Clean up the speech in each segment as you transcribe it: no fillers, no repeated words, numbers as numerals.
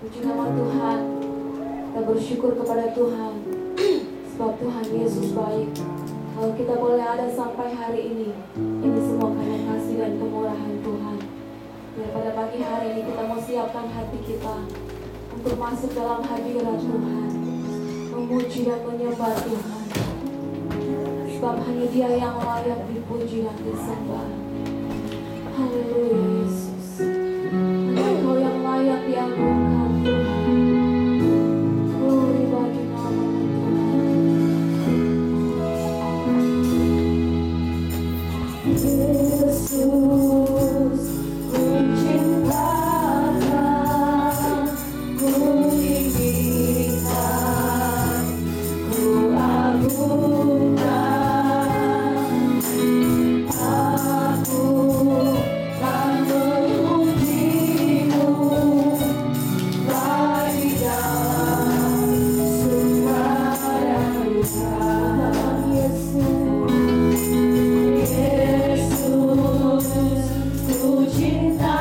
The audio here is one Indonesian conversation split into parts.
Puji nama Tuhan. Kita bersyukur kepada Tuhan sebab Tuhan Yesus baik. Kalau kita boleh ada sampai hari ini semua karena kasih dan kemurahan Tuhan. Biar pada pagi hari ini kita mau siapkan hati kita untuk masuk dalam hadirat Tuhan, memuji dan menyembah Tuhan. Sebab hanya Dia yang layak dipuji dan disembah. Haleluya Yesus. Hanya Engkau yang layak diagungkan Tuhan. Glory bagi nama Tuhan. Yesus, ku cintakan, ku tinggikan, ku agungkan. Yesus, ku cinta.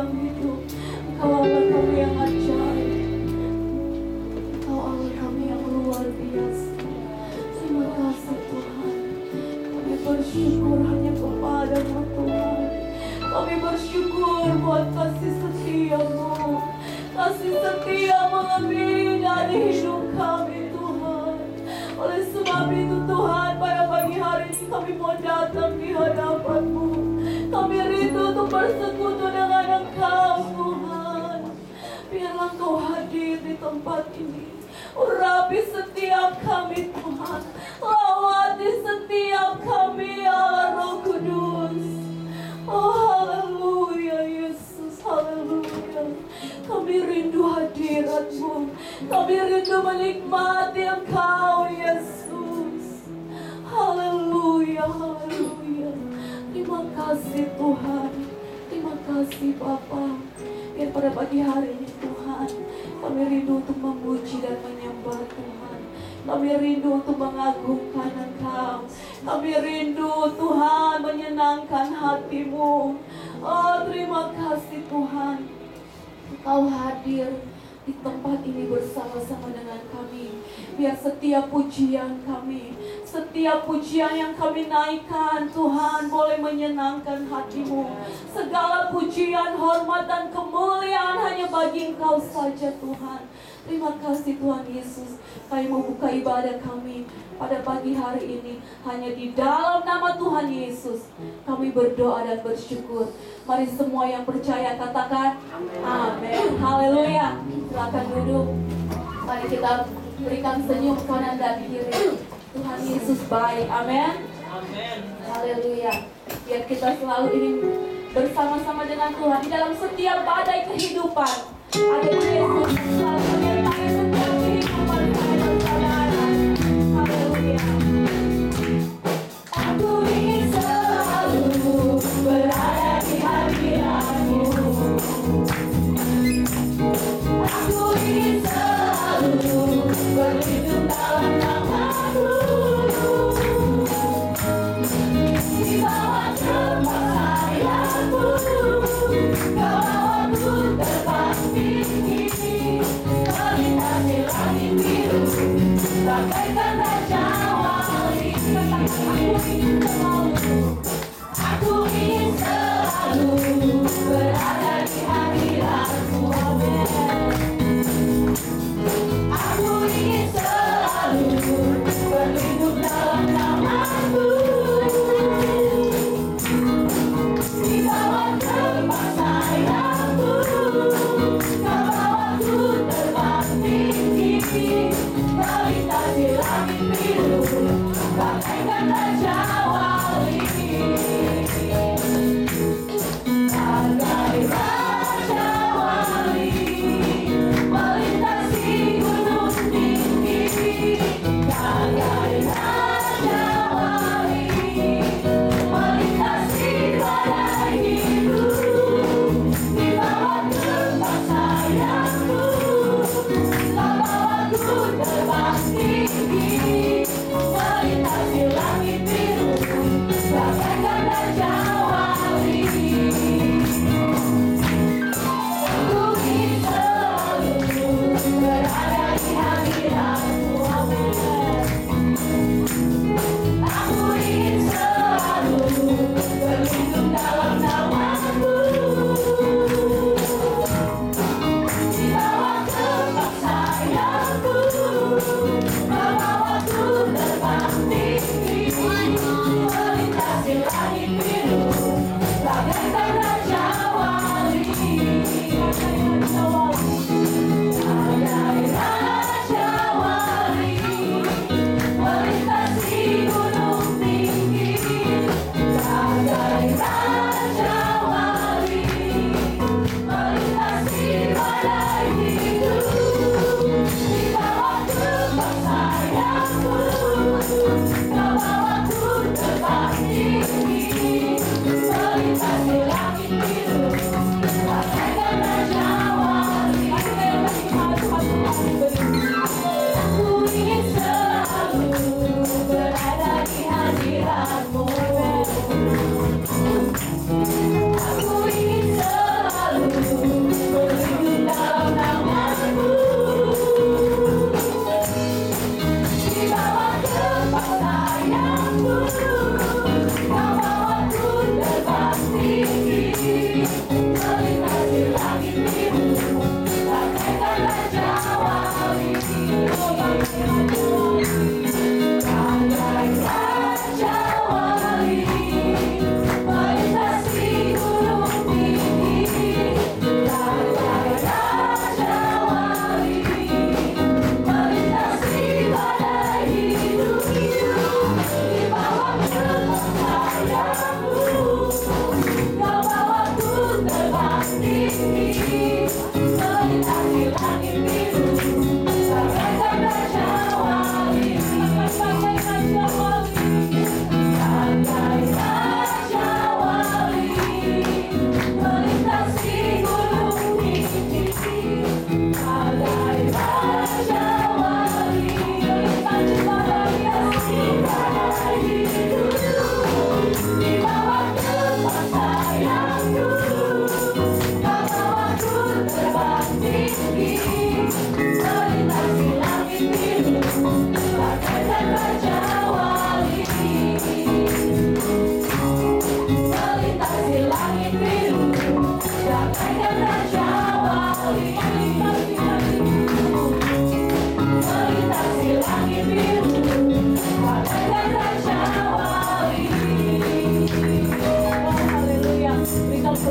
yang hidup. Engkau Allah kami yang ajaib. Engkau Allah kami yang luar biasa. Terima kasih Tuhan. Kami bersyukur hanya kepada-Mu Tuhan. Kami bersyukur buat kasih setia-Mu. Kasih setia-Mu lebih dari hidup kami Tuhan. Oleh sebab itu Tuhan, pada pagi hari ini kami mau datang di hadapan-Mu. Kami rindu untuk bersekutu dengan Engkau Tuhan. Biarlah Engkau hadir di tempat ini. Urapi setiap kami Tuhan. Lawati setiap kami Allah Roh Kudus. Oh haleluya Yesus, haleluya. Kami rindu hadirat-Mu. Kami rindu menikmati Engkau Yesus. Haleluya, haleluya. Terima kasih Tuhan. Terima kasih Bapa. Biar pada pagi hari ini Tuhan, kami rindu untuk memuji dan menyembah Tuhan. Kami rindu untuk mengagungkan Engkau. Kami rindu Tuhan menyenangkan hati-Mu. Oh terima kasih Tuhan. Engkau hadir di tempat ini bersama-sama dengan kami. Biar setiap pujian kami, setiap pujian yang kami naikkan Tuhan boleh menyenangkan hati-Mu. Segala pujian, hormat dan kemuliaan hanya bagi Engkau saja Tuhan. Terima kasih Tuhan Yesus. Kami membuka ibadah kami pada pagi hari ini hanya di dalam nama Tuhan Yesus. Kami berdoa dan bersyukur. Mari semua yang percaya katakan amin. Haleluya. Silakan duduk. Mari kita berikan senyum kanan dan kiri. Tuhan Yesus baik. Amin. Amin. Haleluya. Biar kita selalu ingin bersama-sama dengan Tuhan di dalam setiap badai kehidupan. Ada Yesus selalu menyertai setiap kehidupan saudara. Haleluya. Aku ingin selalu berada di hadirat-Mu. Aku ingin selalu berlindung dalam nama-Mu. Di bawah cahaya-Mu, Kau aku terbang tinggi.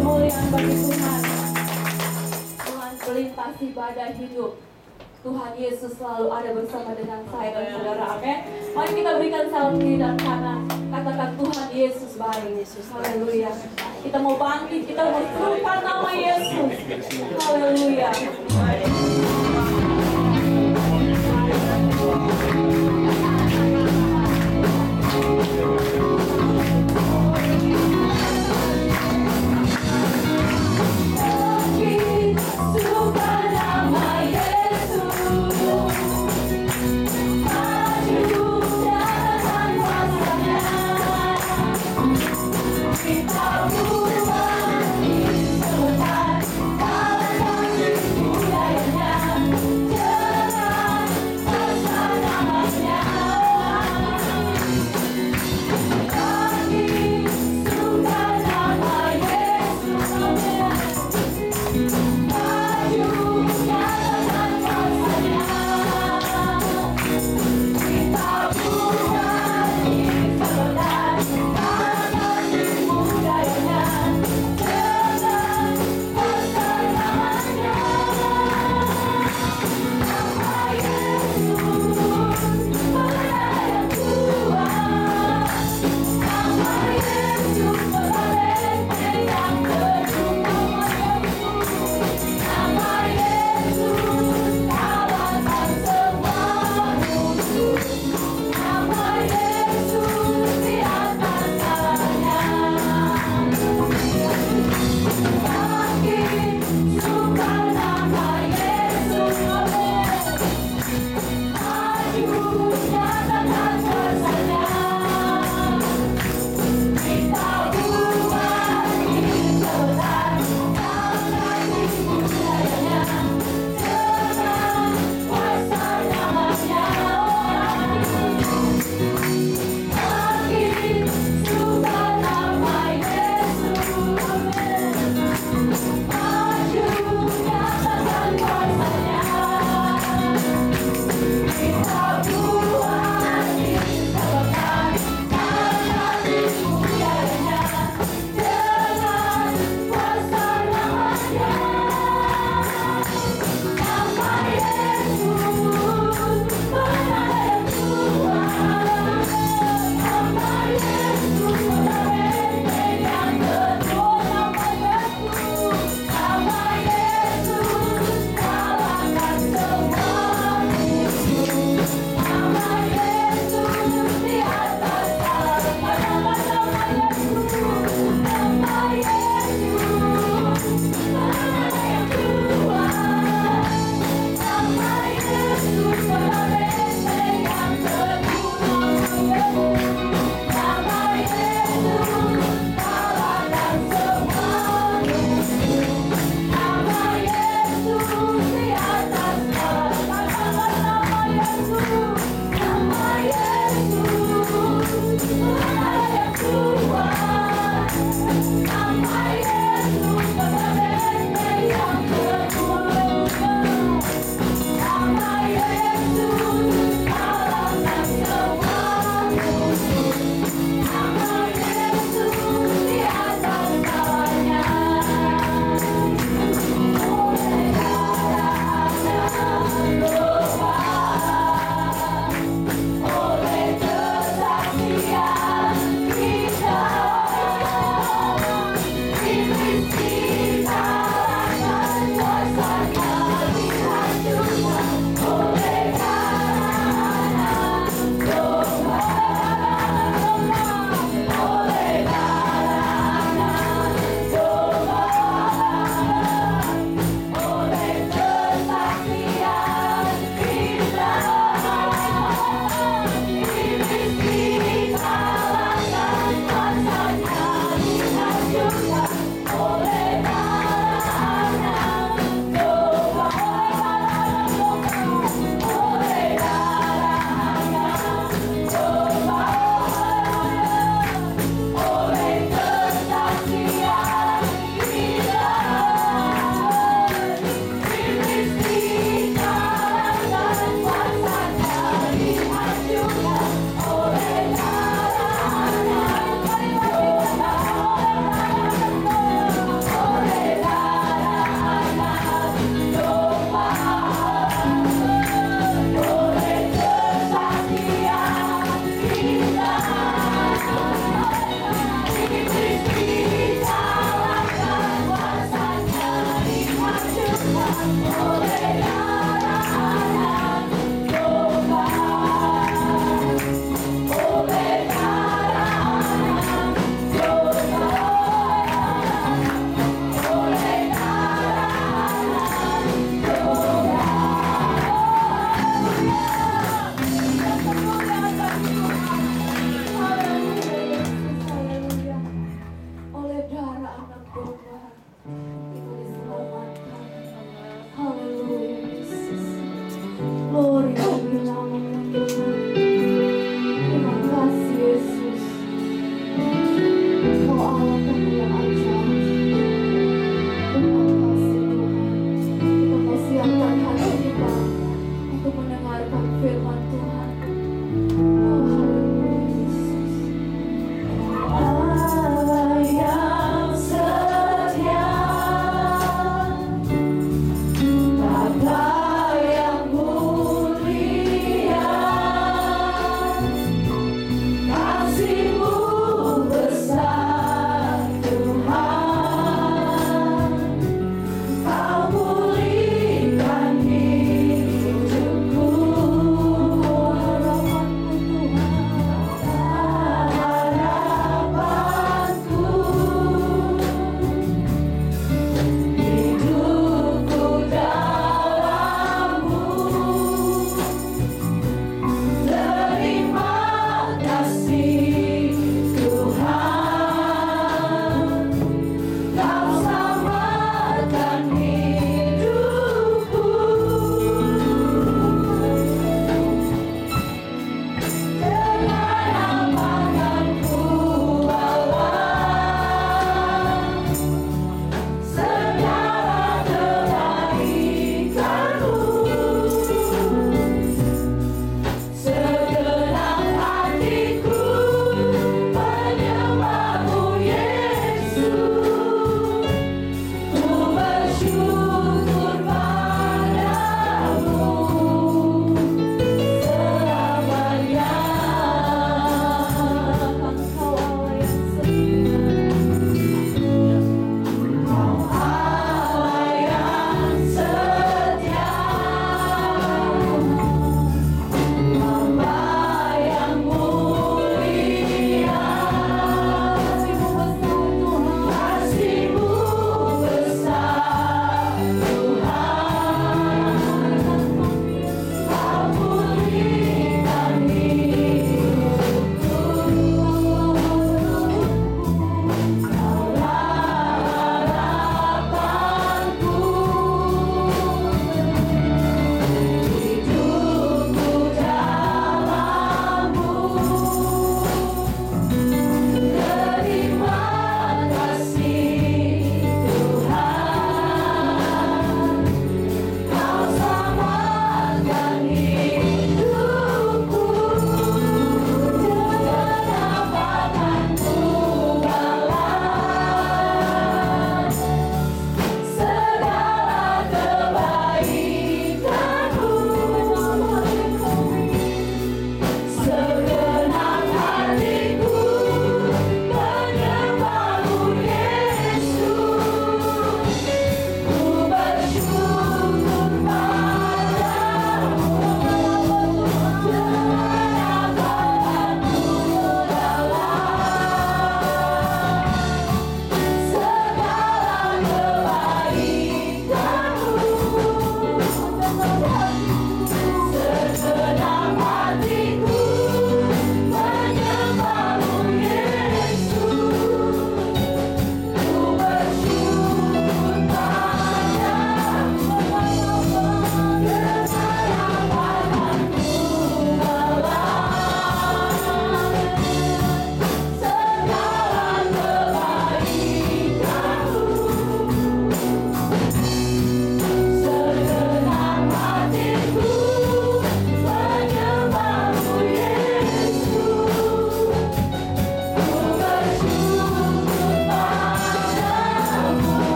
kemuliaan bagi Tuhan. Tuhan melintasi badai hidup. Tuhan Yesus selalu ada bersama dengan saya dan saudara. Amin. Mari kita berikan salam kiri dan kanan. Katakan Tuhan Yesus baik. Haleluya. Kita mau bangkit, kita mau serukan nama Yesus. Haleluya. Kita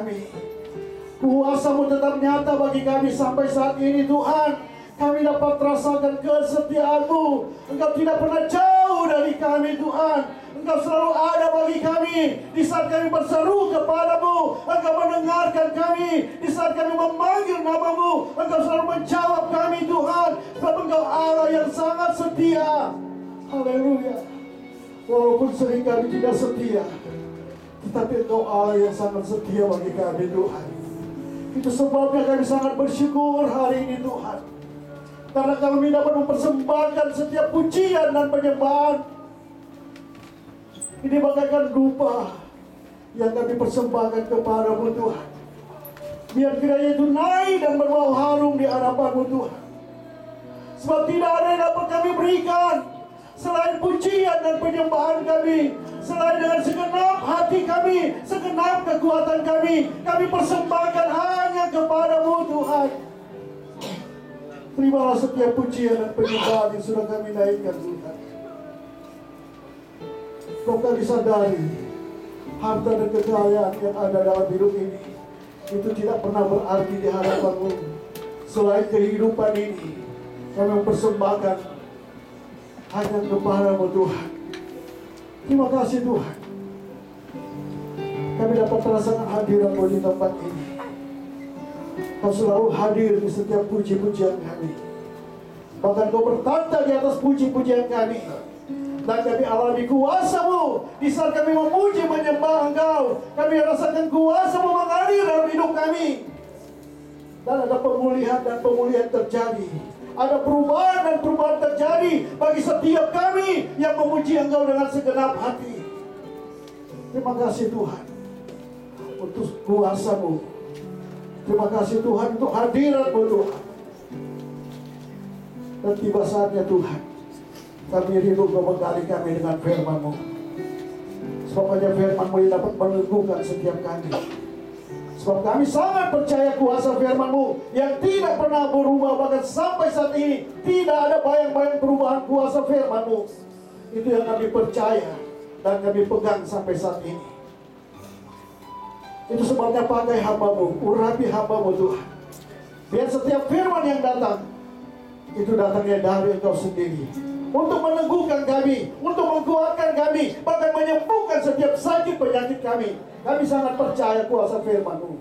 kami. Kuasa-Mu tetap nyata bagi kami sampai saat ini Tuhan. Kami dapat rasakan kesetiaan-Mu. Engkau tidak pernah jauh dari kami Tuhan. Engkau selalu ada bagi kami. Di saat kami berseru kepada-Mu, Engkau mendengarkan kami. Di saat kami memanggil nama-Mu, Engkau selalu menjawab kami Tuhan. Sebab Engkau Allah yang sangat setia. Haleluya. Walaupun sering kami tidak setia, tetapi Engkau Allah yang sangat setia bagi kami Tuhan. Itu sebabnya kami sangat bersyukur hari ini Tuhan. Karena kami dapat mempersembahkan setiap pujian dan penyembahan. Ini bagaikan rupa yang kami persembahkan kepada-Mu Tuhan. Biar kiranya itu naik dan berbau harum di hadapan-Mu Tuhan. Sebab tidak ada yang dapat kami berikan selain pujian dan penyembahan kami. Selain dengan segenap hati kami, segenap kekuatan kami persembahkan hanya kepada-Mu Tuhan. Terimalah setiap pujian dan penyembahan yang sudah kami naikkan Tuhan. Kau kami sadari harta dan kekayaan yang ada dalam hidup ini itu tidak pernah berarti di hadapan-Mu. Selain kehidupan ini, kami mempersembahkan hanya kepada-Mu Tuhan. Terima kasih Tuhan. Kami dapat merasakan hadirat-Mu di tempat ini. Kau selalu hadir di setiap puji-pujian kami. Bahkan Kau bertanda di atas puji-pujian kami. Dan kami alami kuasa-Mu. Di saat kami memuji menyembah Engkau, kami rasakan kuasa-Mu mengalir dalam hidup kami. Dan ada pemulihan dan pemulihan terjadi. Ada perubahan dan perubahan terjadi bagi setiap kami yang memuji Engkau dengan segenap hati. Terima kasih Tuhan untuk kuasa-Mu. Terima kasih Tuhan untuk hadirat-Mu Tuhan. Dan tiba saatnya Tuhan, kami rindu membekali kami dengan firman-Mu. Sebab hanya firman-Mu yang dapat meneguhkan setiap kami. Sebab kami sangat percaya kuasa firman-Mu yang tidak pernah berubah. Bahkan sampai saat ini tidak ada bayang-bayang perubahan kuasa firman-Mu. Itu yang kami percaya dan kami pegang sampai saat ini. Itu sebabnya pakai hamba-Mu, urapi hamba-Mu Tuhan. Biar setiap firman yang datang, itu datangnya dari Engkau sendiri. Untuk meneguhkan kami, untuk menguatkan kami, bahkan menyembuhkan setiap sakit penyakit kami. Kami sangat percaya kuasa firman-Mu.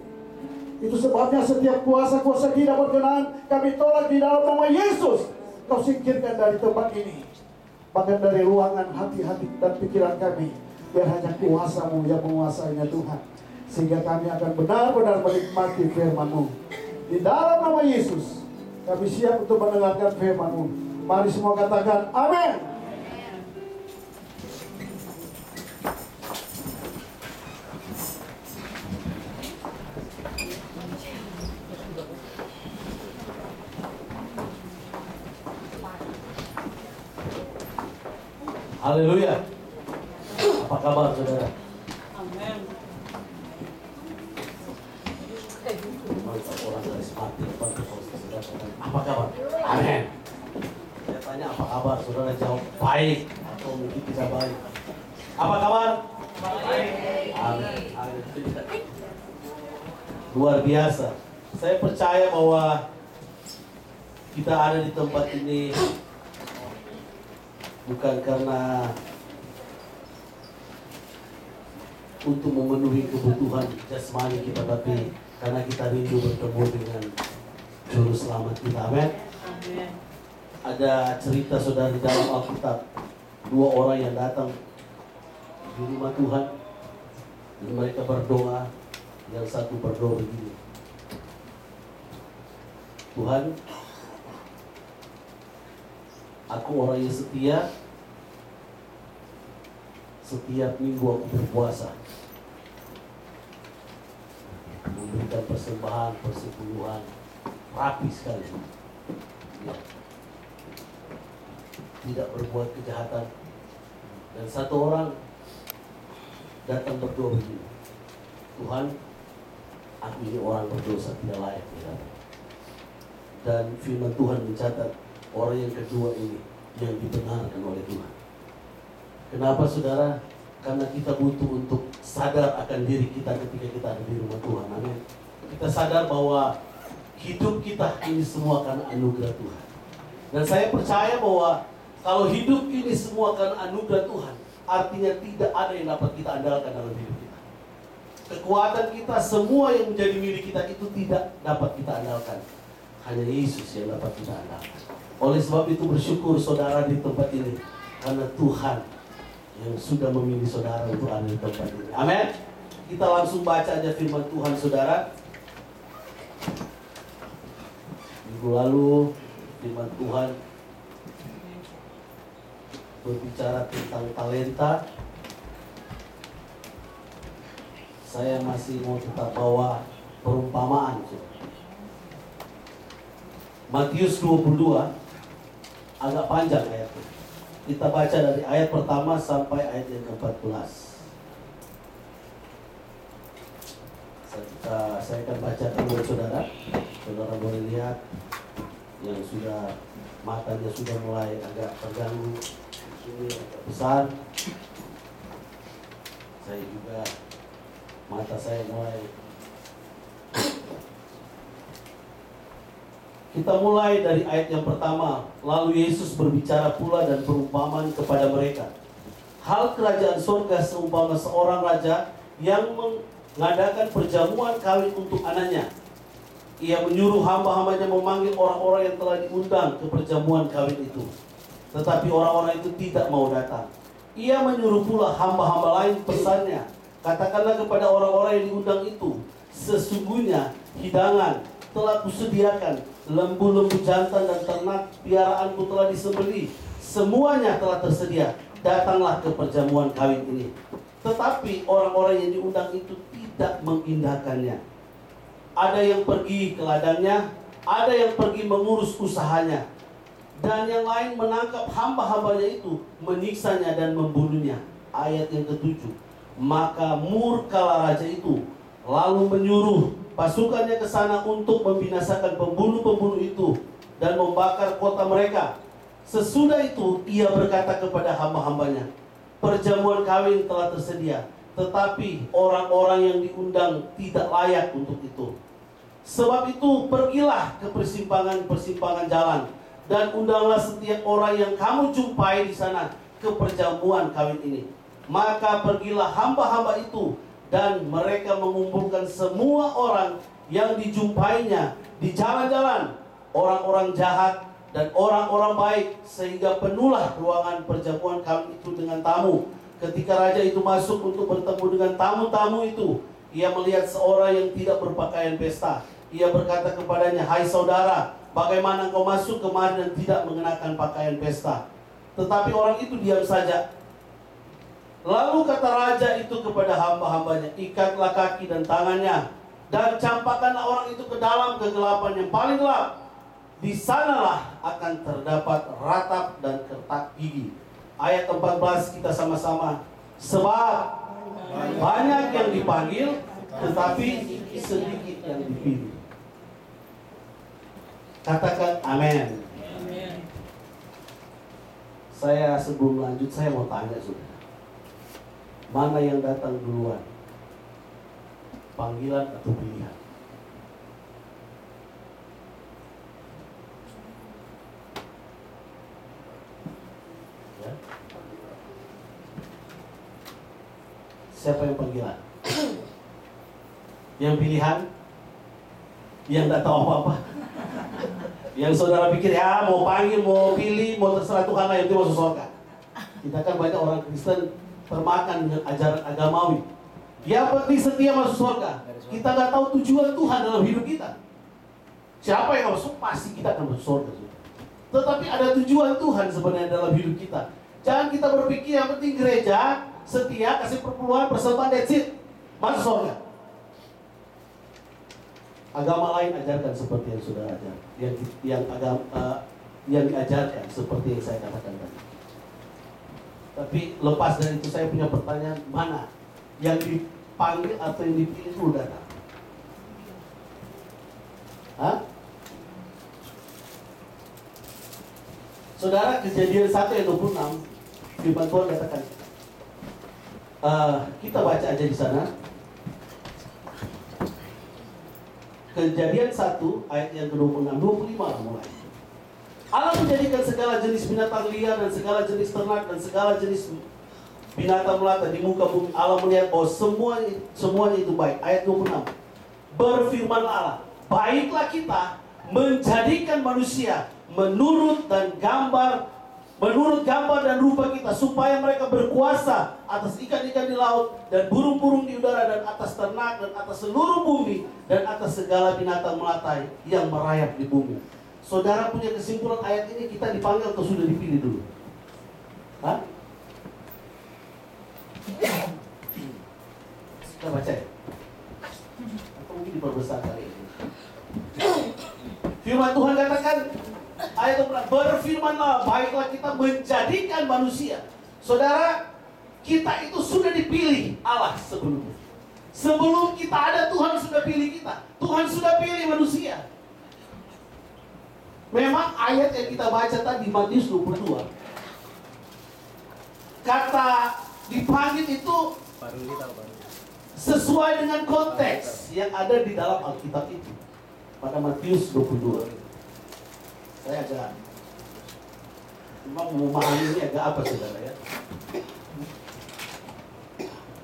Itu sebabnya setiap kuasa-kuasa tidak berkenan, kami tolak di dalam nama Yesus. Kau singkirkan dari tempat ini. Bahkan dari ruangan hati-hati dan pikiran kami. Biar hanya kuasa-Mu yang menguasainya Tuhan. Sehingga kami akan benar-benar menikmati firman-Mu. Di dalam nama Yesus, kami siap untuk mendengarkan firman-Mu. Mari semua katakan amin. Haleluya. Apa kabar saudara? Amin. Orang dari Smarty, apa kabar? Amin. Saya tanya apa kabar, saudara jawab baik atau mungkin tidak baik. Apa kabar? Baik. Amin. Amin. Luar biasa. Saya percaya bahwa kita ada di tempat ini bukan karena untuk memenuhi kebutuhan jasmani kita, tapi karena kita rindu bertemu dengan Juru Selamat kita. Amin. Amin. Ada cerita saudara di dalam Alkitab, dua orang yang datang di rumah Tuhan dan mereka berdoa. Yang satu berdoa begini, Tuhan, aku orang yang setia. Setiap minggu aku berpuasa, memberikan persembahan, persepuluhan, rapi sekali, ya. Tidak berbuat kejahatan. Dan satu orang datang berdoa begini, Tuhan, aku ini orang berdosa, tidak layak ya. Dan firman Tuhan mencatat orang yang kedua ini yang dibenarkan oleh Tuhan. Kenapa saudara? Karena kita butuh untuk sadar akan diri kita ketika kita ada di rumah Tuhan. Amin. Kita sadar bahwa hidup kita ini semua karena anugerah Tuhan. Dan saya percaya bahwa kalau hidup ini semua karena anugerah Tuhan, artinya tidak ada yang dapat kita andalkan dalam hidup kita. Kekuatan kita, semua yang menjadi milik kita itu tidak dapat kita andalkan. Hanya Yesus yang dapat kita andalkan. Oleh sebab itu bersyukur saudara di tempat ini, karena Tuhan yang sudah memilih saudara untuk ada di tempat ini. Amin. Kita langsung baca aja firman Tuhan saudara. Minggu lalu firman Tuhan berbicara tentang talenta. Saya masih mau tetap bawa perumpamaan. Matius 22 agak panjang ayatnya. Kita baca dari ayat pertama sampai ayat yang ke-14. Saya akan bacakan buat saudara. Saudara boleh lihat yang sudah matanya sudah mulai agak terganggu. Ini agak besar. Saya juga mata saya mulai. Kita mulai dari ayat yang pertama. Lalu Yesus berbicara pula dan perumpamaan kepada mereka. Hal kerajaan surga seumpama seorang raja yang mengadakan perjamuan kawin untuk anaknya. Ia menyuruh hamba-hambanya memanggil orang-orang yang telah diundang ke perjamuan kawin itu. Tetapi orang-orang itu tidak mau datang. Ia menyuruh pula hamba-hamba lain pesannya. Katakanlah kepada orang-orang yang diundang itu, sesungguhnya hidangan telah kusediakan, lembu-lembu jantan dan ternak piaraanku telah disembelih, semuanya telah tersedia. Datanglah ke perjamuan kawin ini. Tetapi orang-orang yang diundang itu tidak mengindahkannya. Ada yang pergi ke ladangnya, ada yang pergi mengurus usahanya, dan yang lain menangkap hamba-hambanya itu, menyiksanya dan membunuhnya. Ayat yang ke-7. Maka murkalah raja itu, lalu menyuruh pasukannya ke sana untuk membinasakan pembunuh-pembunuh itu dan membakar kota mereka. Sesudah itu ia berkata kepada hamba-hambanya, perjamuan kawin telah tersedia, tetapi orang-orang yang diundang tidak layak untuk itu. Sebab itu pergilah ke persimpangan-persimpangan jalan dan undanglah setiap orang yang kamu jumpai di sana ke perjamuan kawin ini. Maka pergilah hamba-hamba itu, dan mereka mengumpulkan semua orang yang dijumpainya di jalan-jalan, orang-orang jahat dan orang-orang baik, sehingga penuhlah ruangan perjamuan kawin itu dengan tamu. Ketika raja itu masuk untuk bertemu dengan tamu-tamu itu, ia melihat seorang yang tidak berpakaian pesta. Ia berkata kepadanya, hai saudara, bagaimana engkau masuk kemari dan tidak mengenakan pakaian pesta? Tetapi orang itu diam saja. Lalu kata raja itu kepada hamba-hambanya, ikatlah kaki dan tangannya, dan campakkanlah orang itu ke dalam kegelapan yang paling gelap. Di sanalah akan terdapat ratap dan kertak gigi. Ayat 14 kita sama-sama. Sebab banyak yang dipanggil, tetapi sedikit yang dipilih. Katakan amin. Saya sebelum lanjut, saya mau tanya saudara. Mana yang datang duluan? Panggilan atau pilihan? Ya. Siapa yang panggilan? Yang pilihan? Yang tidak tahu apa-apa? Yang saudara pikir ya mau panggil, mau pilih, mau terserah Tuhan lah, yang itu masuk surga. Kita kan banyak orang Kristen termakan dengan ajaran agamawi. Yang penting setia masuk surga. Kita nggak tahu tujuan Tuhan dalam hidup kita. Siapa yang masuk, pasti kita akan masuk surga. Tetapi ada tujuan Tuhan sebenarnya dalam hidup kita. Jangan kita berpikir yang penting gereja, setia, kasih perpuluhan, persembahan, that's it, masuk surga. Agama lain ajarkan seperti yang sudah ajar, yang diajarkan seperti yang saya katakan tadi. Tapi lepas dari itu saya punya pertanyaan, mana yang dipanggil atau yang dipilih dulu datang? Hah? Saudara, Kejadian 1 ayat 26, firman Tuhan katakan, Kita baca aja di sana. Kejadian 1 ayat yang ke-26, 25 mulai. Allah menjadikan segala jenis binatang liar dan segala jenis ternak dan segala jenis binatang melata di muka bumi. Allah melihat bahwa semuanya itu baik. Ayat 26. Berfirmanlah Allah, baiklah kita menjadikan manusia menurut gambar dan rupa kita, supaya mereka berkuasa atas ikan-ikan di laut dan burung-burung di udara dan atas ternak dan atas seluruh bumi dan atas segala binatang melata yang merayap di bumi. Saudara punya kesimpulan ayat ini, kita dipanggil atau sudah dipilih dulu? Hah? Kita baca ya? Atau mungkin diperbesar kali ini. Firman Tuhan katakan, ayat 6, berfirmanlah, baiklah kita menjadikan manusia. Saudara, kita itu sudah dipilih Allah sebelumnya. Sebelum kita ada, Tuhan sudah pilih kita. Tuhan sudah pilih manusia. Memang ayat yang kita baca tadi, Matius 22, kata dipanggil itu sesuai dengan konteks yang ada di dalam Alkitab itu. Pada Matius 22. Saya agak memang memahami ini agak apa, saudara ya.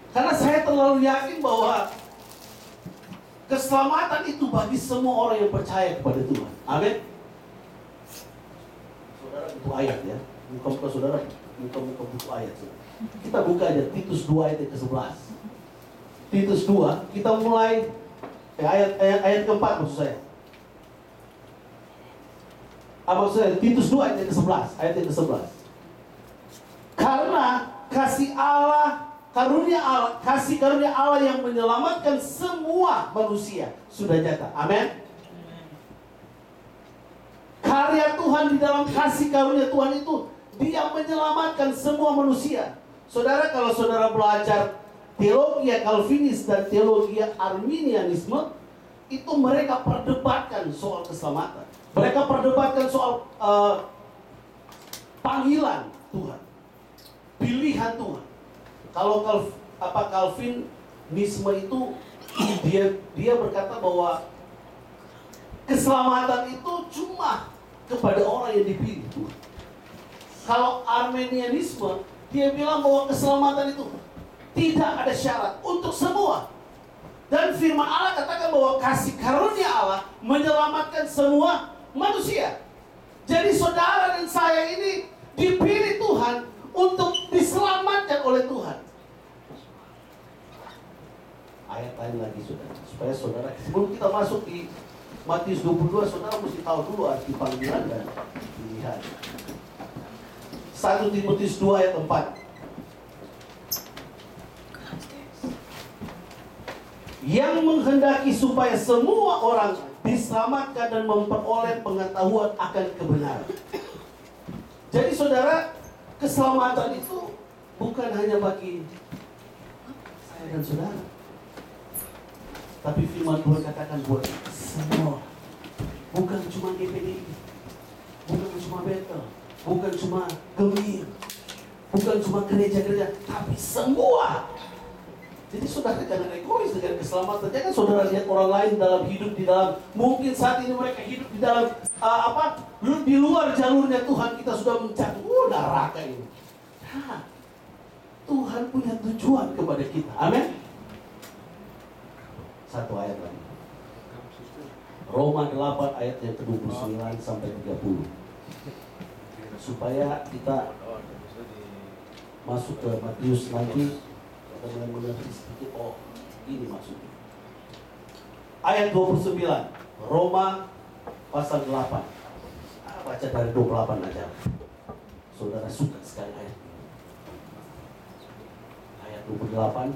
Karena saya terlalu yakin bahwa keselamatan itu bagi semua orang yang percaya kepada Tuhan. Amin. Saudara butuh ayat ya. Muka-muka saudara, muka-muka butuh ayat. Kita buka aja Titus 2 ayat ke-11. Titus 2, kita mulai ayat keempat maksud saya. Maksudnya Titus 2 ayat ke-11, ayat ke-11. Karena kasih karunia Allah yang menyelamatkan semua manusia sudah nyata. Amin. Karya Tuhan di dalam kasih karunia Tuhan itu, Dia menyelamatkan semua manusia. Saudara, kalau saudara belajar teologi Calvinis dan teologi Arminianisme, itu mereka perdebatkan soal keselamatan. Mereka perdebatkan soal panggilan Tuhan, pilihan Tuhan. Kalau Calvinisme itu dia berkata bahwa keselamatan itu cuma kepada orang yang dipilih Tuhan. Kalau Arminianisme, dia bilang bahwa keselamatan itu tidak ada syarat untuk semua. Dan firman Allah katakan bahwa kasih karunia Allah menyelamatkan semua manusia. Jadi saudara dan saya ini dipilih Tuhan untuk diselamatkan oleh Tuhan. Ayat lain lagi saudara, supaya saudara sebelum kita masuk di Matius 22, saudara mesti tahu dulu arti panggilan dan pilihan. 1 Timotius 2 ayat 4. Yang menghendaki supaya semua orang diselamatkan dan memperoleh pengetahuan akan kebenaran. Jadi saudara, keselamatan itu bukan hanya bagi saya dan saudara, tapi firman Tuhan katakan buat semua. Bukan cuma GPDI, bukan cuma Betel, bukan cuma Gemir, bukan cuma gereja-gereja, tapi semua. Jadi saudara jangan egois dengan keselamatan. Jangan saudara lihat orang lain dalam hidup di dalam, mungkin saat ini mereka hidup di dalam di luar jalurnya Tuhan. Kita sudah mencari neraka ini. Nah, Tuhan punya tujuan kepada kita. Amin. Satu ayat lagi. Roma 8 ayat yang ke-29 sampai 30. Supaya kita masuk ke Matius nanti, kita mulai mengerti sedikit, oh ini maksudnya. Ayat 29, Roma pasal 8. Baca dari 28 aja. Saudara suka sekali ayat. Ayat 28,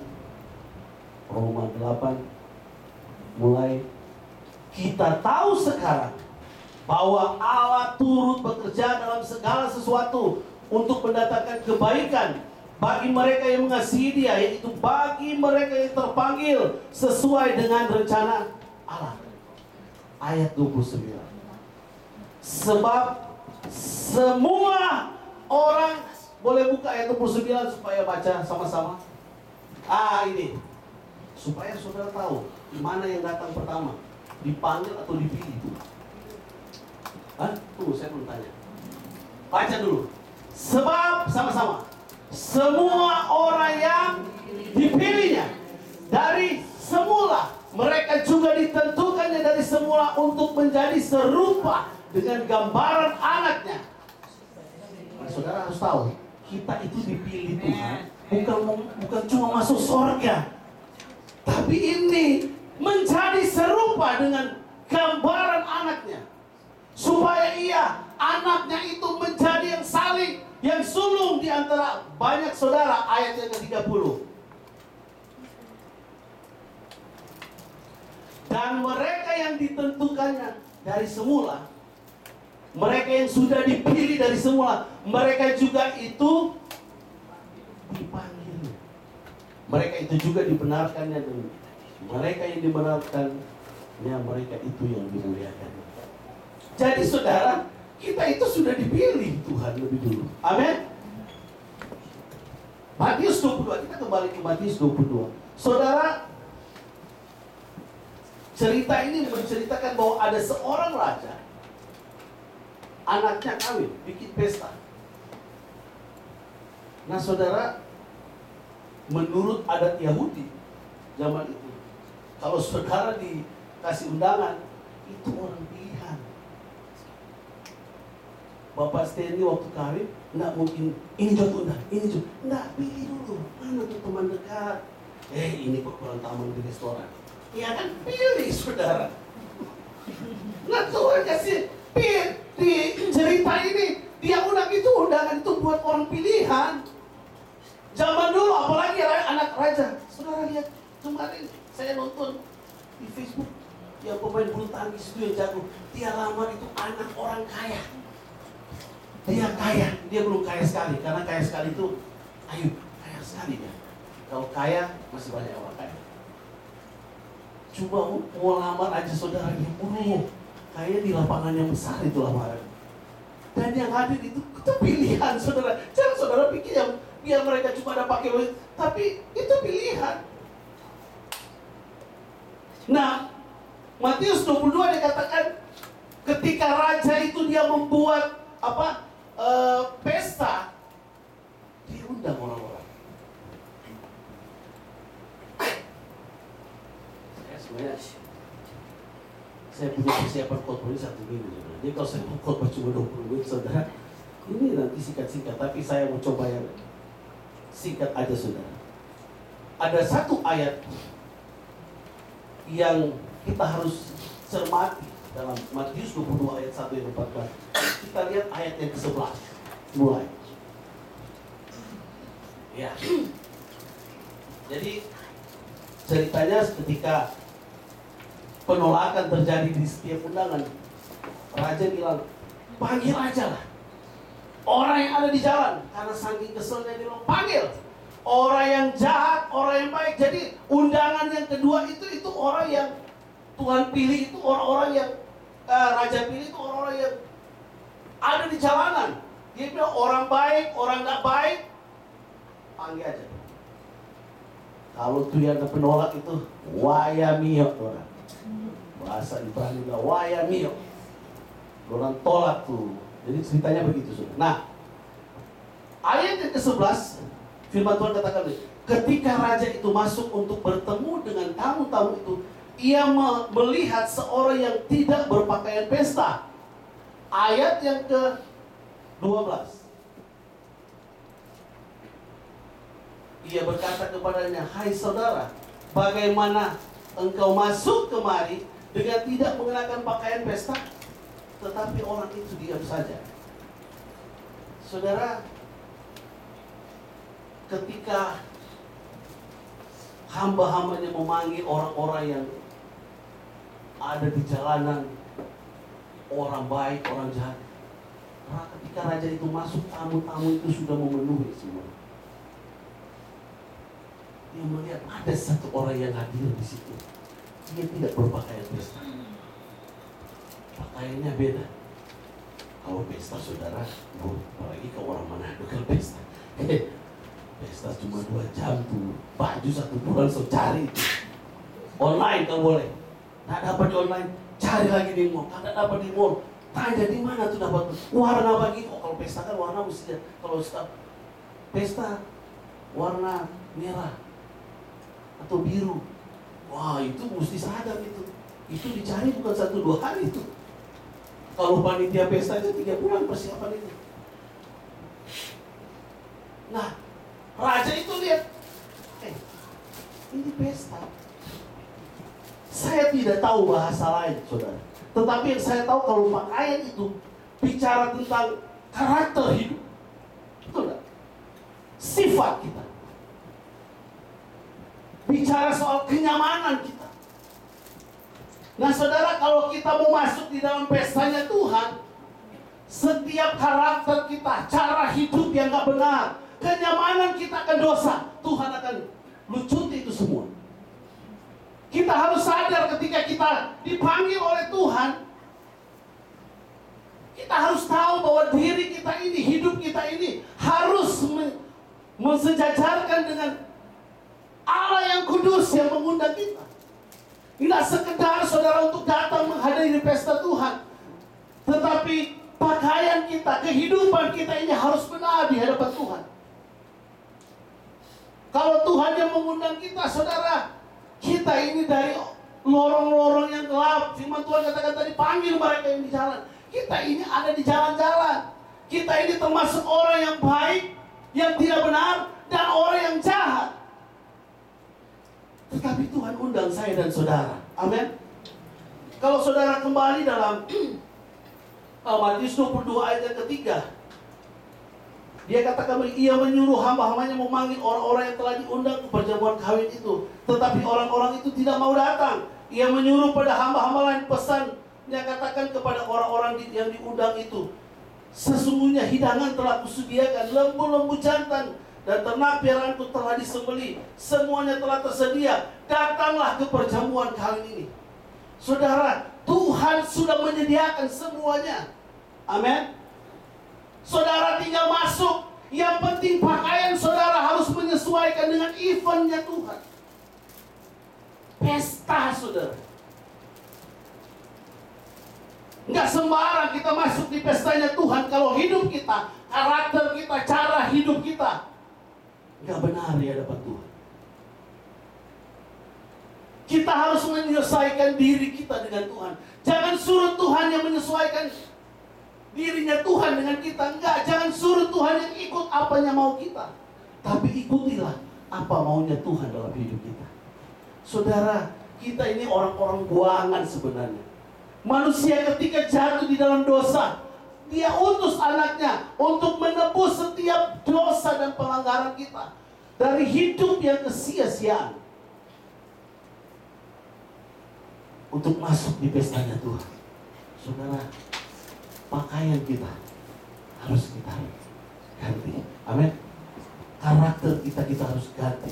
Roma 8, mulai. Kita tahu sekarang bahwa Allah turut bekerja dalam segala sesuatu untuk mendatangkan kebaikan bagi mereka yang mengasihi Dia, yaitu bagi mereka yang terpanggil sesuai dengan rencana Allah. Ayat 29. Sebab semua orang, boleh buka ayat 29 supaya baca sama-sama. Ini supaya saudara tahu mana yang datang pertama, dipanggil atau dipilih itu. Tunggu, saya belum tanya. Baca dulu. Sebab sama-sama semua orang yang dipilihnya dari semula, mereka juga ditentukannya dari semula untuk menjadi serupa dengan gambaran anaknya. Nah, saudara harus tahu, kita itu dipilih Tuhan bukan cuma masuk surga, tapi ini menjadi serupa dengan gambaran anaknya, supaya anaknya itu menjadi yang sulung di antara banyak saudara. Ayat yang ke-30. Dan mereka yang ditentukannya dari semula, mereka yang sudah dipilih dari semula, mereka juga itu dipanggil. Mereka itu juga dibenarkannya, dan mereka yang dibenarkannya, mereka itu yang dimuliakan. Jadi saudara, kita itu sudah dipilih Tuhan lebih dulu. Amin. Matius 22, kita kembali ke Matius 22. Saudara, cerita ini menceritakan bahwa ada seorang raja, anaknya kawin, bikin pesta. Nah saudara, menurut adat Yahudi zaman itu, kalau saudara dikasih undangan, itu orang pilihan. Bapak Stanley waktu kawin, nggak mungkin ini jatuh undang, ini jatuh. Nggak, pilih dulu. Mana tuh teman dekat? Ini kok kurang tamu di restoran. Ya kan, pilih saudara. Nah Tuhan kasih pilih. Di cerita ini, dia undang itu, undangan itu buat orang pilihan. Zaman dulu, apalagi anak raja. Saudara lihat, kemarin saya nonton di Facebook, yang pemain bulu tangkis itu yang jago. Dia lamar itu anak orang kaya. Dia kaya, dia belum kaya sekali. Karena kaya sekali itu, kaya sekali dia. Kalau kaya, masih banyak orang kaya. Coba mau lamar aja saudara, dia kaya di lapangan yang besar itu lamaran. Dan yang hadir itu pilihan saudara. Jangan saudara pikir yang biar mereka cuma ada pakai wajah, tapi itu pilihan. Nah, Matius 22 dikatakan ketika raja itu dia membuat pesta, dia undang orang-orang. Saya punya persiapan khotbah ini 1 minggu. Jadi kalau saya mau khotbah cuma 20 menit, saudara, ini nanti singkat-singkat. Tapi saya mau coba yang singkat aja, saudara. Ada satu ayat yang kita harus cermati dalam Matius 22 ayat 1 dan 14. Kita lihat ayat yang ke-11 mulai. Ya. Jadi ceritanya ketika penolakan terjadi di setiap undangan, raja bilang, panggil aja lah orang yang ada di jalan. Karena saking keselnya dia bilang, panggil orang yang jahat, orang yang baik. Jadi undangan yang kedua itu orang yang Tuhan pilih, itu orang-orang yang raja pilih, itu orang-orang yang ada di jalanan. Dia bilang orang baik, orang nggak baik, panggil aja. Kalau tuh yang penolak itu wayamiyok orang. Bahasa Ibrani bilang wayamiyok. Orang tolak tuh. Jadi ceritanya begitu, saudara. Nah, ayat yang ke-11 firman Tuhan katakan, ketika raja itu masuk untuk bertemu dengan tamu-tamu itu, ia melihat seorang yang tidak berpakaian pesta. Ayat yang ke-12. Ia berkata kepadanya, hai saudara, bagaimana engkau masuk kemari dengan tidak mengenakan pakaian pesta? Tetapi orang itu diam saja. Saudara, ketika hamba-hambanya memanggil orang-orang yang ada di jalanan, orang baik, orang jahat, ketika raja itu masuk, tamu-tamu itu sudah memenuhi semua. Dia melihat ada satu orang yang hadir di situ. Dia tidak berpakaian pesta. Pakaiannya beda. Kalau pesta saudara, apalagi ke orang mana kalau pesta. pesta cuma 2 jam tuh, baju 1 bulan so cari itu. Online kan boleh. Tak dapat di online, cari lagi di mall. Tak dapat di mall, tanya di mana tuh dapat warna begitu. Oh, kalau pesta kan warna mesti, kalau pesta warna merah atau biru. Wah, itu mesti sadar itu. Itu dicari bukan 1-2 hari itu. Kalau panitia pesta itu 3 bulan persiapan itu. Nah, raja itu lihat, ini pesta. Saya tidak tahu bahasa lain, saudara. Tetapi yang saya tahu kalau pakaian itu bicara tentang karakter hidup. Betul tidak? Sifat kita. Bicara soal kenyamanan kita. Nah, saudara, kalau kita mau masuk di dalam pestanya Tuhan, setiap karakter kita, cara hidup yang gak benar, kenyamanan kita akan dosa, Tuhan akan lucuti itu semua. Kita harus sadar ketika kita dipanggil oleh Tuhan, kita harus tahu bahwa diri kita ini, hidup kita ini harus mensejajarkan dengan Allah yang kudus yang mengundang kita. Tidak sekedar saudara untuk datang menghadiri pesta Tuhan, tetapi pakaian kita, kehidupan kita ini harus benar di hadapan Tuhan. Kalau Tuhan yang mengundang kita, saudara, kita ini dari lorong-lorong yang gelap. Firman Tuhan katakan tadi, panggil mereka yang di jalan. Kita ini ada di jalan-jalan. Kita ini termasuk orang yang baik, yang tidak benar, dan orang yang jahat. Tetapi Tuhan undang saya dan saudara. Amin. Kalau saudara kembali dalam Matius 22 ayat yang ketiga, dia katakan, ia menyuruh hamba-hambanya memanggil orang-orang yang telah diundang ke perjamuan kawin itu. Tetapi orang-orang itu tidak mau datang. Ia menyuruh pada hamba-hamba lain, pesannya katakan kepada orang-orang yang diundang itu, sesungguhnya hidangan telah kusediakan, lembu-lembu jantan dan ternak piaraanku telah disembelih, semuanya telah tersedia. Datanglah ke perjamuan kawin ini. Saudara, Tuhan sudah menyediakan semuanya. Amin. Saudara tinggal masuk. Yang penting pakaian saudara harus menyesuaikan dengan eventnya Tuhan. Pesta, saudara. Nggak sembarang kita masuk di pestanya Tuhan kalau hidup kita, karakter kita, cara hidup kita nggak benar di hadapan Tuhan. Kita harus menyesuaikan diri kita dengan Tuhan. Jangan suruh Tuhan yang menyesuaikan dirinya Tuhan dengan kita. Enggak, jangan suruh Tuhan yang ikut apanya mau kita. Tapi ikutilah apa maunya Tuhan dalam hidup kita. Saudara, kita ini orang-orang buangan sebenarnya. Manusia ketika jatuh di dalam dosa, dia utus anaknya untuk menebus setiap dosa dan pelanggaran kita dari hidup yang kesia-siaan, untuk masuk di pestanya Tuhan. Saudara, pakaian kita harus kita ganti. Amin. Karakter kita harus ganti.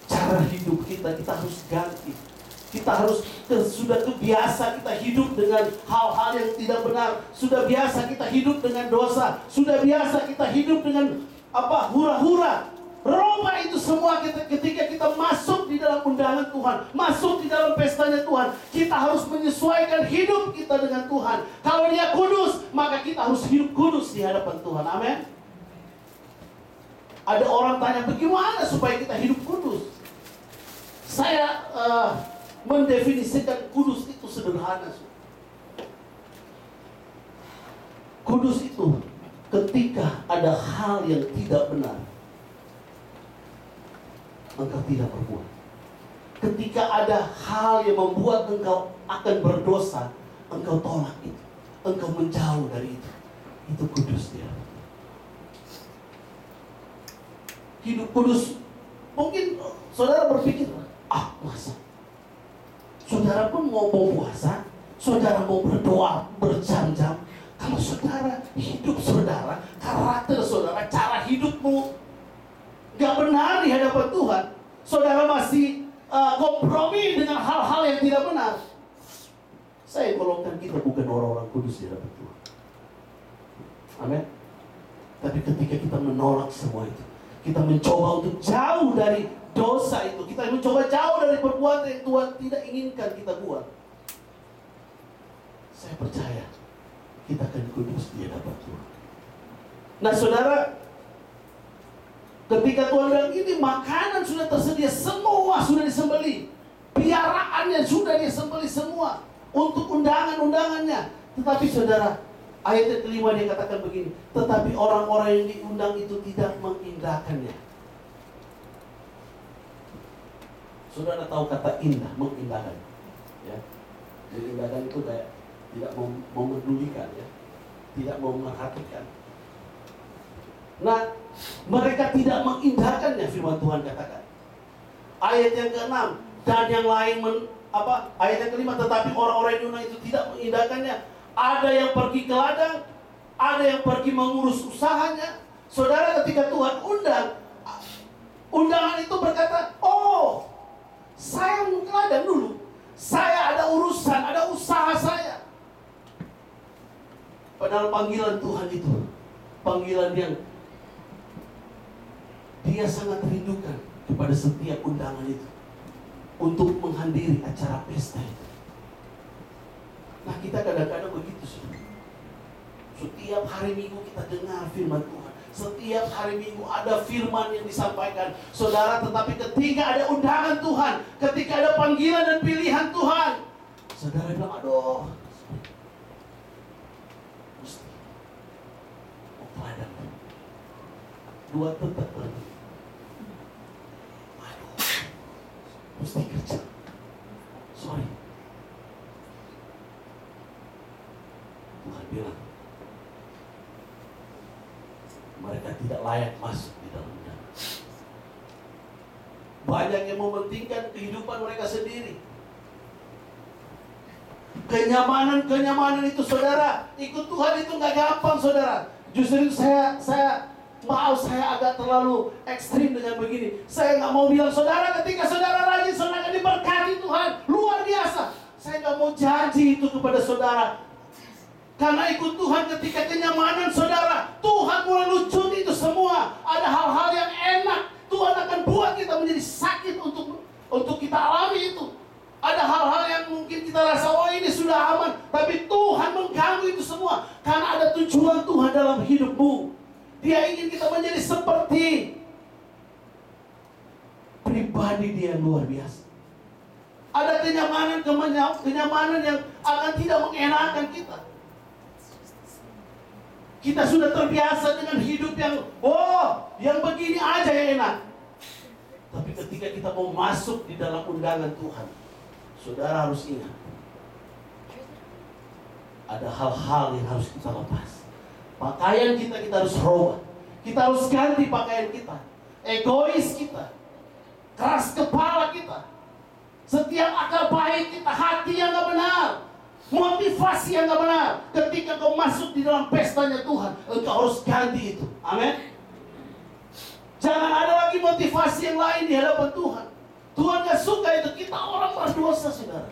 Cara hidup kita harus ganti. Kita harus sudah terbiasa kita hidup dengan hal-hal yang tidak benar. Sudah biasa kita hidup dengan dosa. Sudah biasa kita hidup dengan hura-hura. Roma itu semua ketika kita masuk di dalam undangan Tuhan, masuk di dalam pestanya Tuhan, kita harus menyesuaikan hidup kita dengan Tuhan. Kalau Dia kudus, maka kita harus hidup kudus di hadapan Tuhan. Amin. Ada orang tanya, bagaimana supaya kita hidup kudus? Saya mendefinisikan kudus itu sederhana. Kudus itu ketika ada hal yang tidak benar, engkau tidak berbuat. Ketika ada hal yang membuat engkau akan berdosa, engkau tolak itu, engkau menjauh dari itu. Itu kudus dia. Hidup kudus. Mungkin saudara berpikir, masa saudara pun mau puasa, saudara mau berdoa berjam-jam. Kalau saudara, hidup saudara, karakter saudara, cara hidupmu gak benar di hadapan Tuhan, saudara masih kompromi dengan hal-hal yang tidak benar, saya golongkan kita bukan orang-orang kudus di hadapan Tuhan. Amin. Tapi ketika kita menolak semua itu, Kita mencoba untuk jauh dari dosa itu. Kita mencoba jauh dari perbuatan yang Tuhan tidak inginkan kita buat. Saya percaya kita akan kudus di hadapan Tuhan. Nah saudara, ketika Tuhan bilang ini makanan sudah tersedia, semua sudah disembelih, piaraannya sudah disembelih semua untuk undangan-undangannya. Tetapi saudara, ayat yang kelima dia katakan begini, tetapi orang-orang yang diundang itu tidak mengindahkannya. Saudara tahu kata indah, mengindahkan, ya. Mengindahkan itu kayak tidak memedulikan, ya, tidak memerhatikan. Nah, mereka tidak mengindahkannya, firman Tuhan katakan. Ayat yang ke-6 dan yang lain ayat yang kelima, tetapi orang-orang yang diundang itu tidak mengindahkannya. Ada yang pergi ke ladang, ada yang pergi mengurus usahanya. Saudara, ketika Tuhan undang, undangan itu berkata, oh, saya mau ke ladang dulu. Saya ada urusan, ada usaha saya. Padahal panggilan Tuhan itu, panggilan yang Dia sangat rindukan kepada setiap undangan itu, untuk menghadiri acara pesta itu. Nah, kita kadang-kadang begitu, saudara. Setiap hari Minggu kita dengar firman Tuhan. Setiap hari Minggu ada firman yang disampaikan, saudara. Tetapi ketika ada undangan Tuhan, ketika ada panggilan dan pilihan Tuhan, saudara bilang, aduh, mesti mau ke ladang. Dua tetap pergi. Aduh, mesti kerja. Sorry. Tuhan bilang, mereka tidak layak masuk di dalamnya. Banyak yang mementingkan kehidupan mereka sendiri. Kenyamanan itu, saudara, ikut Tuhan itu nggak gampang, saudara. Justru itu saya agak terlalu ekstrim dengan begini. Saya nggak mau bilang, saudara, ketika saudara rajin, saudara akan diberkati Tuhan luar biasa. Saya nggak mau janji itu kepada saudara. Karena ikut Tuhan ketika kenyamanan saudara, Tuhan mulai lucut itu semua. Ada hal-hal yang enak, Tuhan akan buat kita menjadi sakit untuk kita alami itu. Ada hal-hal yang mungkin kita rasa, oh ini sudah aman, tapi Tuhan mengganggu itu semua. Karena ada tujuan Tuhan dalam hidupmu. Dia ingin kita menjadi seperti pribadi Dia yang luar biasa. Ada kenyamanan yang akan tidak mengenakan kita. Kita sudah terbiasa dengan hidup yang begini aja yang enak. Tapi ketika kita mau masuk di dalam undangan Tuhan, saudara harus ingat, ada hal-hal yang harus kita lepas. Pakaian kita harus rubah. Kita harus ganti pakaian kita. Egois kita, keras kepala kita, setiap akal baik kita, hati yang gak benar, motivasi yang gak benar. Ketika kau masuk di dalam pestanya Tuhan, engkau harus ganti itu. Amin. Jangan ada lagi motivasi yang lain di hadapan Tuhan. Tuhan gak suka itu. Kita orang berdosa, saudara.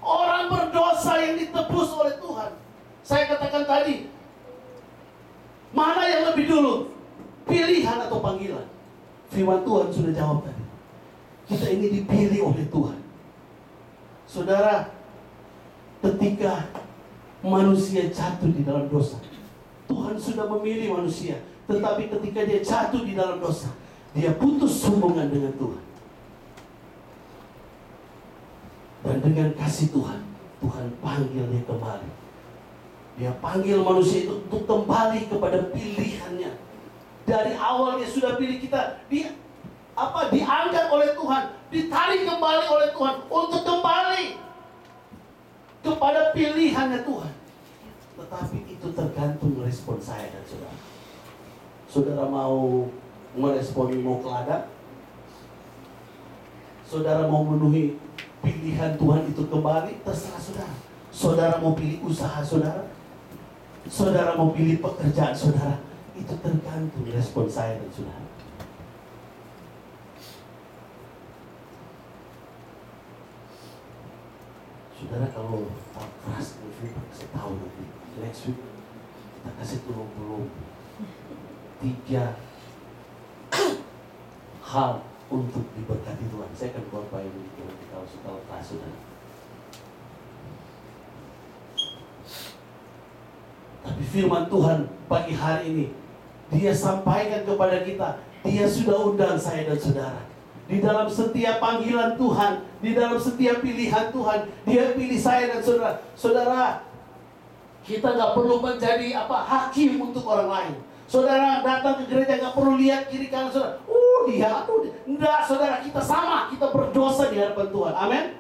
Orang berdosa yang ditebus oleh Tuhan. Saya katakan tadi, mana yang lebih dulu? Pilihan atau panggilan? Firman Tuhan sudah jawab tadi. Kita ini dipilih oleh Tuhan. Saudara, ketika manusia jatuh di dalam dosa, Tuhan sudah memilih manusia. Tetapi ketika dia jatuh di dalam dosa, dia putus hubungan dengan Tuhan. Dan dengan kasih Tuhan, Tuhan panggil dia kembali. Dia panggil manusia itu untuk kembali kepada pilihannya. Dari awal dia sudah pilih kita. Diangkat oleh Tuhan, ditarik kembali oleh Tuhan untuk kembali kepada pilihannya Tuhan. Tetapi itu tergantung respon saya dan saudara. Saudara mau meresponi mau ke ladang? Saudara mau memenuhi pilihan Tuhan itu kembali? Terserah saudara. Saudara mau pilih usaha saudara? Saudara mau pilih pekerjaan saudara? Itu tergantung respon saya dan saudara. Saudara, kalau keras saya tahu nanti next week kita kasih turun 3 hal untuk diberkati Tuhan. Saya akan khotbah ini kalau suka lepas saudara. Tapi firman Tuhan pagi hari ini, Dia sampaikan kepada kita, Dia sudah undang saya dan saudara. Di dalam setiap panggilan Tuhan, di dalam setiap pilihan Tuhan, Dia pilih saya dan saudara. Saudara, kita nggak perlu menjadi hakim untuk orang lain. Saudara datang ke gereja nggak perlu lihat kiri kanan saudara. Dia. Enggak, saudara, kita sama, kita berdosa di hadapan Tuhan. Amin.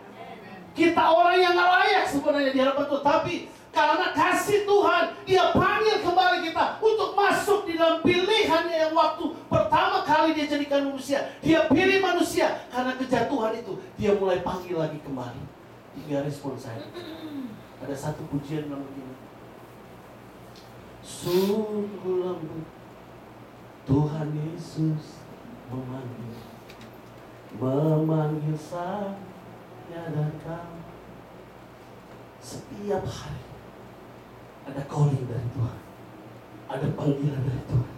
Kita orang yang nggak layak sebenarnya di hadapan Tuhan, tapi karena kasih Tuhan, Dia panggil kembali kita untuk masuk di dalam pilihannya yang waktu pertama kali Dia jadikan manusia. Dia pilih manusia karena kejatuhan itu. Dia mulai panggil lagi kembali. 3 respon saya. Ada satu pujian yang begini. Sungguh lembut Tuhan Yesus memanggil saya dan kamu. Setiap hari ada calling dari Tuhan, ada panggilan dari Tuhan.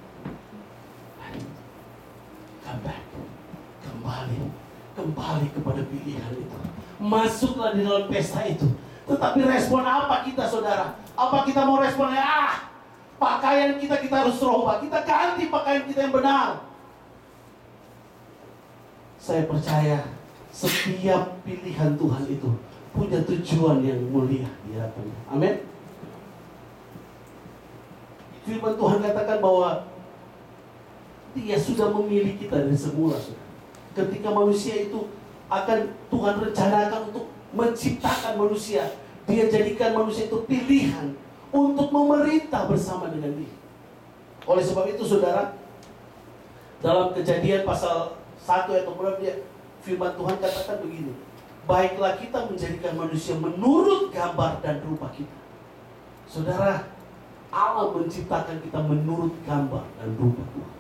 Come back, kembali kepada pilihan itu. Masuklah di dalam pesta itu. Tetapi respon apa kita, saudara? Apa kita mau responnya? Pakaian kita harus rubah. Kita ganti pakaian kita yang benar. Saya percaya setiap pilihan Tuhan itu punya tujuan yang mulia di hadapannya. Amin. Firman Tuhan katakan bahwa Dia sudah memilih kita dari semula, saudara. Ketika manusia itu akan Tuhan rencanakan untuk menciptakan manusia, Dia jadikan manusia itu pilihan untuk memerintah bersama dengan Dia. Oleh sebab itu, saudara, dalam Kejadian pasal 1 ayat 6 dia firman Tuhan katakan begini, baiklah kita menjadikan manusia menurut gambar dan rupa kita. Saudara, Allah menciptakan kita menurut gambar dan rupa Tuhan.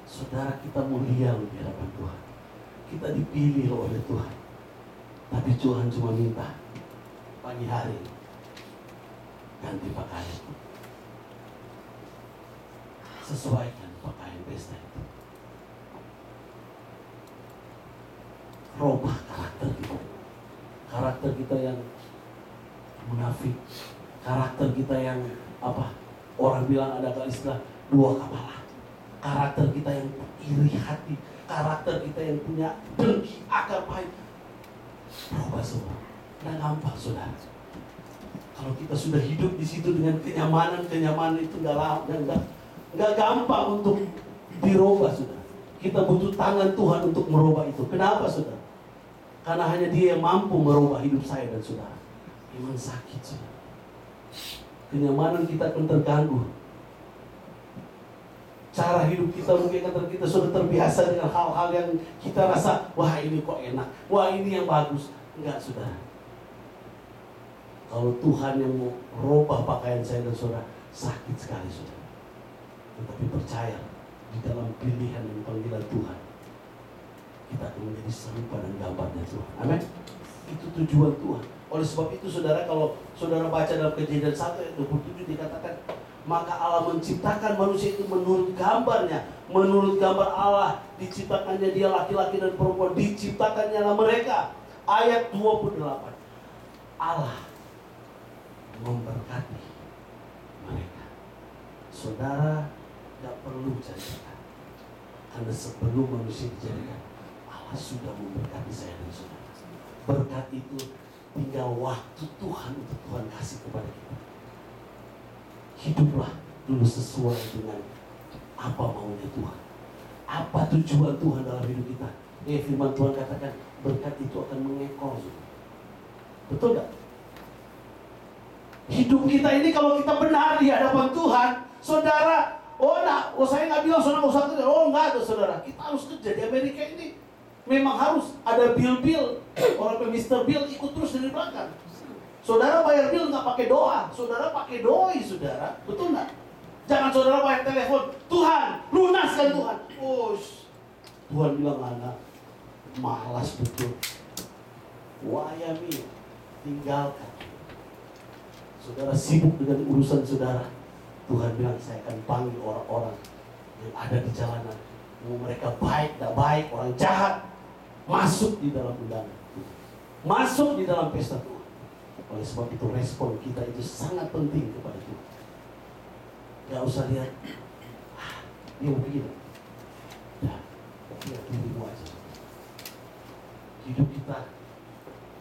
Saudara, kita mulia di hadapan Tuhan. Kita dipilih oleh Tuhan. Tapi Tuhan cuma minta pagi hari ganti pakaian, sesuaikan pakaian pesta itu. Robah karakter kita yang munafik, karakter kita yang orang bilang ada istilah 2 kepala, karakter kita yang iri hati, karakter kita yang punya dengki, akar pahit. Robah semua. Nggak gampang, saudara. Kalau kita sudah hidup di situ dengan kenyamanan itu nggak gampang untuk dirubah, saudara. Kita butuh tangan Tuhan untuk merubah itu. Kenapa, saudara? Karena hanya Dia yang mampu merubah hidup saya dan saudara. Memang sakit, saudara. Kenyamanan kita akan terganggu. Cara hidup kita mungkin kita sudah terbiasa dengan hal-hal yang kita rasa, wah ini kok enak, wah ini yang bagus. Enggak, saudara. Kalau Tuhan yang mau merubah pakaian saya dan saudara, sakit sekali, saudara. Tetapi percaya, di dalam pilihan dan panggilan Tuhan, kita akan menjadi serupa dan gambarnya Tuhan. Amin. Itu tujuan Tuhan. Oleh sebab itu, saudara, kalau saudara baca dalam Kejadian 1 ayat 27 dikatakan, maka Allah menciptakan manusia itu menurut gambarnya, menurut gambar Allah diciptakannya dia, laki-laki dan perempuan diciptakannya lah mereka. Ayat 28, Allah memberkati mereka. Saudara tidak perlu cari-cari, karena sebelum manusia dijadikan, Allah sudah memberkati saya dan saudara. Berkat itu tinggal waktu Tuhan untuk Tuhan kasih kepada kita. Hiduplah dulu sesuai dengan apa maunya Tuhan, apa tujuan Tuhan dalam hidup kita. Firman Tuhan katakan berkat itu akan mengekor. Betul gak? Hidup kita ini kalau kita benar di hadapan Tuhan, saudara, saya nggak bilang saudara usah kerja, enggak ada, saudara. Kita harus kerja di Amerika ini. Memang harus ada bill, orang Mr. Bill ikut terus dari belakang. Saudara bayar bill nggak pakai doa, saudara pakai doi, saudara, betul nggak? Jangan saudara bayar telepon, Tuhan, lunaskan Tuhan. Tuhan bilang anak, malas betul. Wayami, tinggalkan. Saudara sibuk dengan urusan saudara. Tuhan bilang saya akan panggil orang-orang yang ada di jalanan, mau mereka baik, tidak baik, orang jahat, masuk di dalam undangan, masuk di dalam pesta Tuhan. Oleh sebab itu respon kita itu sangat penting kepada Tuhan. Gak usah lihat, dia begini. Dah, lihat dirimu aja. Hidup kita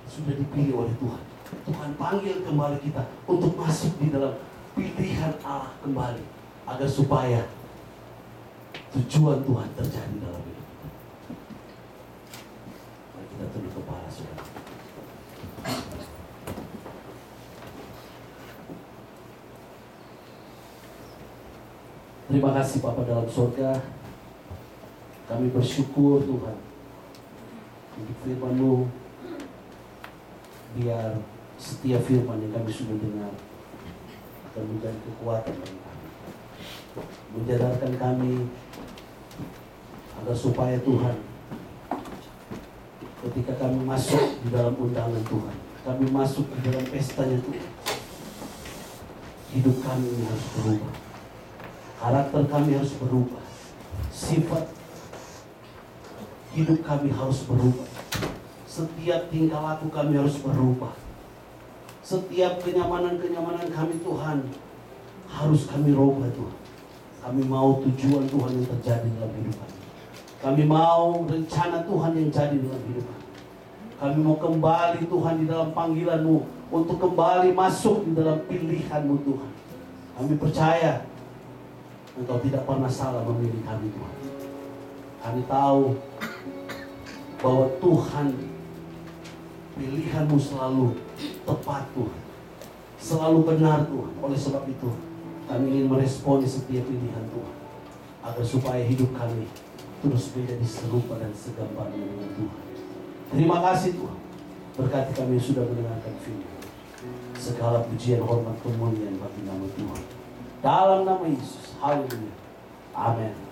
sudah dipilih oleh Tuhan. Tuhan panggil kembali kita untuk masuk di dalam pilihan Allah kembali, agar supaya tujuan Tuhan terjadi dalam hidup kita. Mari kita tunduk kepala, saudara. Terima kasih Bapa dalam surga. Kami bersyukur Tuhan untuk firman-Mu. Biar setiap firman yang kami sudah dengar akan menjadi kekuatan bagi kami, menyadarkan kami agar supaya Tuhan, ketika kami masuk di dalam undangan Tuhan, kami masuk di dalam pestanya Tuhan, hidup kami harus berubah, karakter kami harus berubah, sifat hidup kami harus berubah, setiap tingkah laku kami harus berubah, setiap kenyamanan-kenyamanan kami Tuhan harus kami rubah Tuhan. Kami mau tujuan Tuhan yang terjadi dalam hidup kami. Kami mau rencana Tuhan yang jadi dalam hidup kami. Kami mau kembali Tuhan di dalam panggilan-Mu, untuk kembali masuk di dalam pilihan-Mu Tuhan. Kami percaya Engkau tidak pernah salah memilih kami Tuhan. Kami tahu bahwa Tuhan, pilihan-Mu selalu tepat Tuhan, selalu benar Tuhan. Oleh sebab itu kami ingin meresponi setiap pilihan Tuhan, agar supaya hidup kami terus menjadi serupa dan segambar dengan Tuhan. Terima kasih Tuhan, berkati kami yang sudah mendengarkan firman. Segala pujian, hormat, kemuliaan bagi nama Tuhan, dalam nama Yesus. Haleluya. Amin.